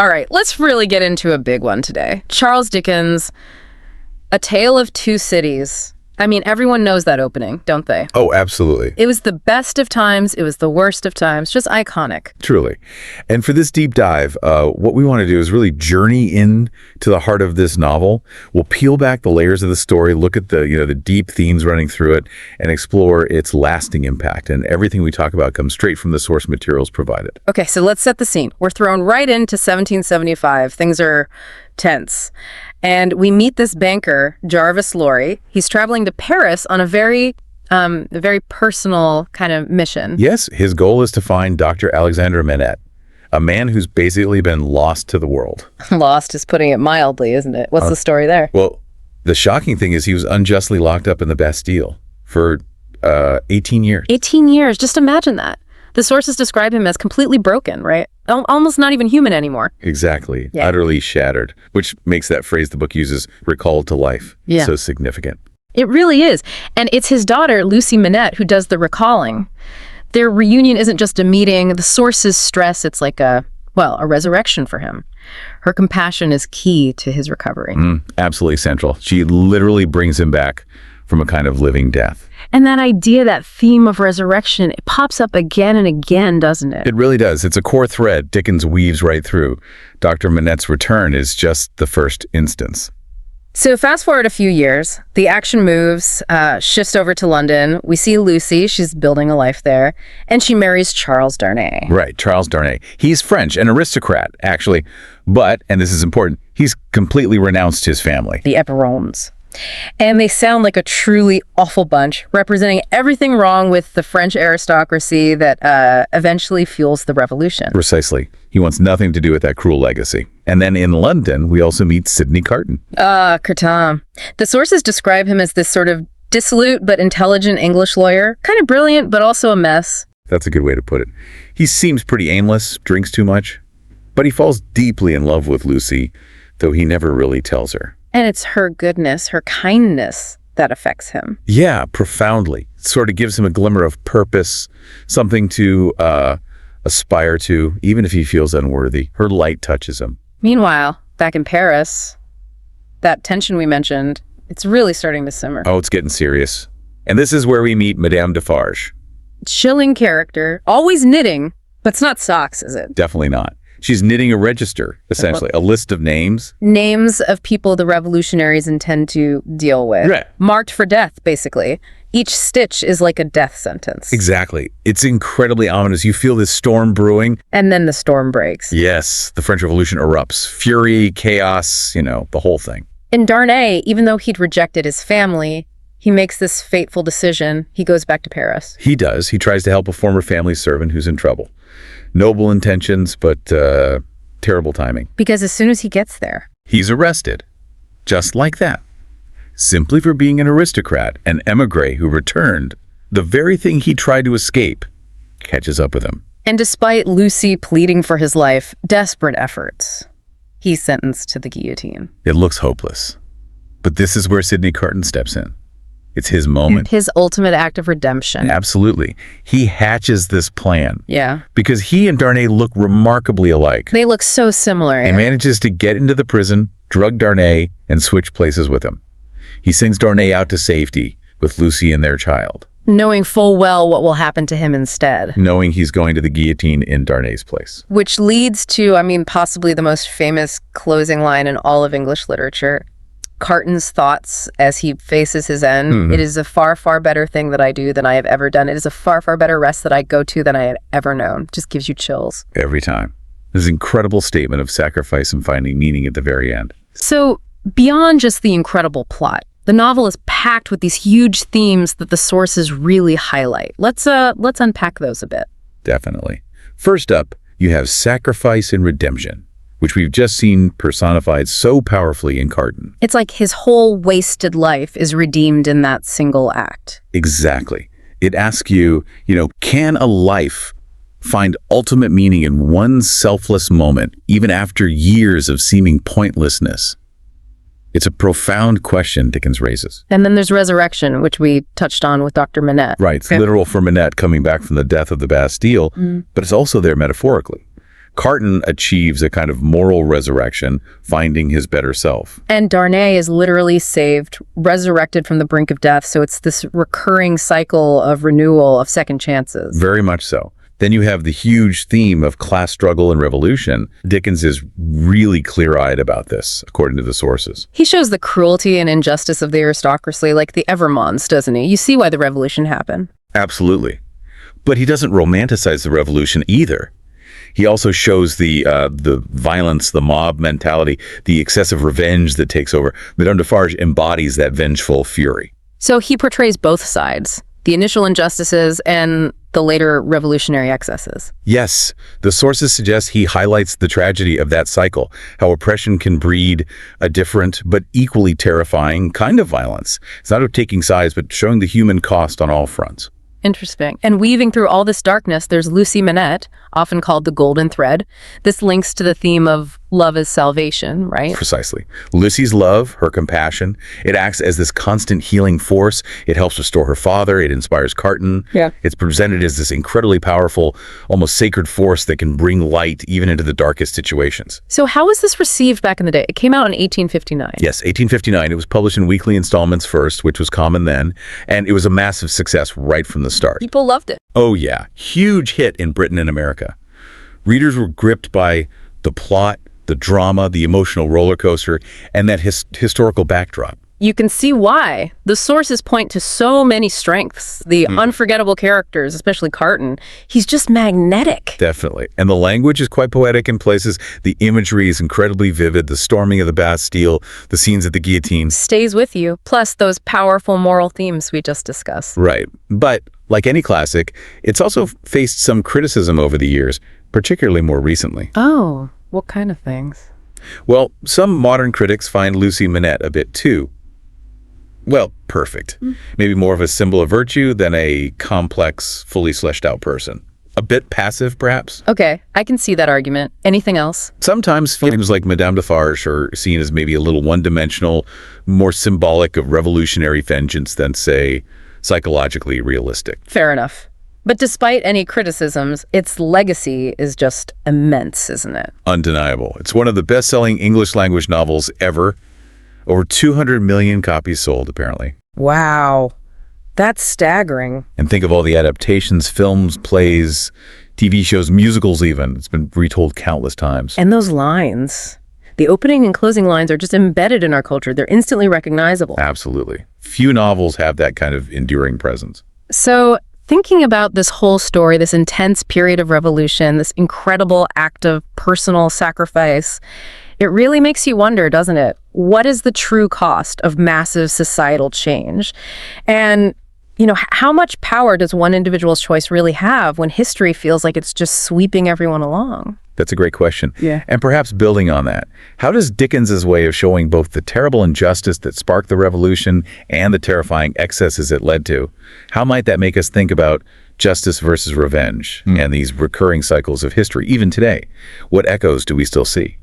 All right, let's really get into a big one today. Charles Dickens, A Tale of Two Cities. I mean, everyone knows that opening, don't they? Oh, absolutely. It was the best of times. It was the worst of times. Just iconic. Truly. And for this deep dive, what we want to do is really journey in to the heart of this novel. We'll peel back the layers of the story, look at the deep themes running through it, and explore its lasting impact. And everything we talk about comes straight from the source materials provided. Okay, so let's set the scene. We're thrown right into 1775. Things are tense. And we meet this banker, Jarvis Lorry. He's traveling to Paris on a very personal kind of mission. Yes, his goal is to find Dr. Alexander Manette, a man who's basically been lost to the world. Lost is putting it mildly, isn't it? What's the story there? Well, the shocking thing is he was unjustly locked up in the Bastille for 18 years. 18 years. Just imagine that. The sources describe him as completely broken, right? Almost not even human anymore. Exactly. Yeah. Utterly shattered, which makes that phrase the book uses, recalled to life, so significant. It really is. And it's his daughter, Lucie Manette, who does the recalling. Their reunion isn't just a meeting. The sources stress it's like a resurrection for him. Her compassion is key to his recovery. Absolutely central. She literally brings him back from a kind of living death. And that idea, that theme of resurrection, it pops up again and again, doesn't it? It really does. It's a core thread Dickens weaves right through. Dr. Manette's return is just the first instance. So fast forward a few years, the action moves, shifts over to London. We see Lucy, she's building a life there, and she marries Charles Darnay. Right, Charles Darnay. He's French, an aristocrat, actually. But, and this is important, he's completely renounced his family. The Eperons. And they sound like a truly awful bunch, representing everything wrong with the French aristocracy that eventually fuels the revolution. Precisely. He wants nothing to do with that cruel legacy. And then in London, we also meet Sidney Carton. Carton. The sources describe him as this sort of dissolute but intelligent English lawyer, kind of brilliant, but also a mess. That's a good way to put it. He seems pretty aimless, drinks too much, but he falls deeply in love with Lucy, though he never really tells her. And it's her goodness, her kindness that affects him. Yeah, profoundly. It sort of gives him a glimmer of purpose, something to aspire to, even if he feels unworthy. Her light touches him. Meanwhile, back in Paris, that tension we mentioned, it's really starting to simmer. Oh, it's getting serious. And this is where we meet Madame Defarge. Chilling character, always knitting, but it's not socks, is it? Definitely not. She's knitting a register, essentially, a list of names. Names of people the revolutionaries intend to deal with. Right. Marked for death, basically. Each stitch is like a death sentence. Exactly. It's incredibly ominous. You feel this storm brewing. And then the storm breaks. Yes, the French Revolution erupts. Fury, chaos, the whole thing. In Darnay, even though he'd rejected his family, he makes this fateful decision. He goes back to Paris. He does. He tries to help a former family servant who's in trouble. Noble intentions, but terrible timing. Because as soon as he gets there, he's arrested. Just like that. Simply for being an aristocrat, an émigré who returned. The very thing he tried to escape catches up with him. And despite Lucy pleading for his life, desperate efforts, he's sentenced to the guillotine. It looks hopeless. But this is where Sidney Carton steps in. It's his moment. His ultimate act of redemption. Absolutely. He hatches this plan. Yeah. Because he and Darnay look remarkably alike. They look so similar. He manages to get into the prison, drug Darnay, and switch places with him. He sends Darnay out to safety with Lucy and their child. Knowing full well what will happen to him instead. Knowing he's going to the guillotine in Darnay's place. Which leads to, possibly the most famous closing line in all of English literature. Carton's thoughts as he faces his end. Mm-hmm. It is a far, far better thing that I do than I have ever done. It is a far, far better rest that I go to than I had ever known. Just gives you chills. Every time. This incredible statement of sacrifice and finding meaning at the very end. So beyond just the incredible plot, the novel is packed with these huge themes that the sources really highlight. Let's unpack those a bit. Definitely. First up, you have sacrifice and redemption, which we've just seen personified so powerfully in Carton. It's like his whole wasted life is redeemed in that single act. Exactly. It asks you, can a life find ultimate meaning in one selfless moment, even after years of seeming pointlessness? It's a profound question Dickens raises. And then there's resurrection, which we touched on with Dr. Manette. Right. It's literal for Manette coming back from the death of the Bastille, but it's also there metaphorically. Carton achieves a kind of moral resurrection, finding his better self. And Darnay is literally saved, resurrected from the brink of death. So it's this recurring cycle of renewal, of second chances. Very much so. Then you have the huge theme of class struggle and revolution. Dickens is really clear-eyed about this, according to the sources. He shows the cruelty and injustice of the aristocracy like the Evermonds, doesn't he? You see why the revolution happened. Absolutely. But he doesn't romanticize the revolution either. He also shows the violence, the mob mentality, the excessive revenge that takes over. Madame Defarge embodies that vengeful fury. So he portrays both sides, the initial injustices and the later revolutionary excesses. Yes, the sources suggest he highlights the tragedy of that cycle, how oppression can breed a different but equally terrifying kind of violence. It's not of taking sides, but showing the human cost on all fronts. Interesting. And weaving through all this darkness, there's Lucie Manette, often called the golden thread. This links to the theme of love is salvation, right? Precisely. Lucie's love, her compassion, it acts as this constant healing force. It helps restore her father. It inspires Carton. Yeah. It's presented as this incredibly powerful, almost sacred force that can bring light even into the darkest situations. So how was this received back in the day? It came out in 1859. Yes, 1859. It was published in weekly installments first, which was common then, and it was a massive success right from the start. People loved it. Oh yeah, huge hit in Britain and America. Readers were gripped by the plot, the drama, the emotional roller coaster, and that historical backdrop. You can see why. The sources point to so many strengths. The unforgettable characters, especially Carton, he's just magnetic. Definitely. And the language is quite poetic in places. The imagery is incredibly vivid. The storming of the Bastille, the scenes at the guillotine. Stays with you, plus those powerful moral themes we just discussed. Right. But like any classic, it's also faced some criticism over the years, particularly more recently. Oh, what kind of things? Well, some modern critics find Lucie Manette a bit too, well, perfect. Maybe more of a symbol of virtue than a complex, fully fleshed out person. A bit passive, perhaps? Okay, I can see that argument. Anything else? Sometimes films like Madame Defarge are seen as maybe a little one-dimensional, more symbolic of revolutionary vengeance than, say, psychologically realistic. Fair enough. But despite any criticisms, its legacy is just immense, isn't it? Undeniable. It's one of the best-selling English-language novels ever. Over 200 million copies sold, apparently. Wow. That's staggering. And think of all the adaptations, films, plays, TV shows, musicals even. It's been retold countless times. And those lines. The opening and closing lines are just embedded in our culture. They're instantly recognizable. Absolutely. Few novels have that kind of enduring presence. So, thinking about this whole story, this intense period of revolution, this incredible act of personal sacrifice, it really makes you wonder, doesn't it? What is the true cost of massive societal change? And, you know, how much power does one individual's choice really have when history feels like it's just sweeping everyone along? That's a great question. Yeah. And perhaps building on that, how does Dickens's way of showing both the terrible injustice that sparked the revolution and the terrifying excesses it led to, how might that make us think about justice versus revenge and these recurring cycles of history, even today? What echoes do we still see?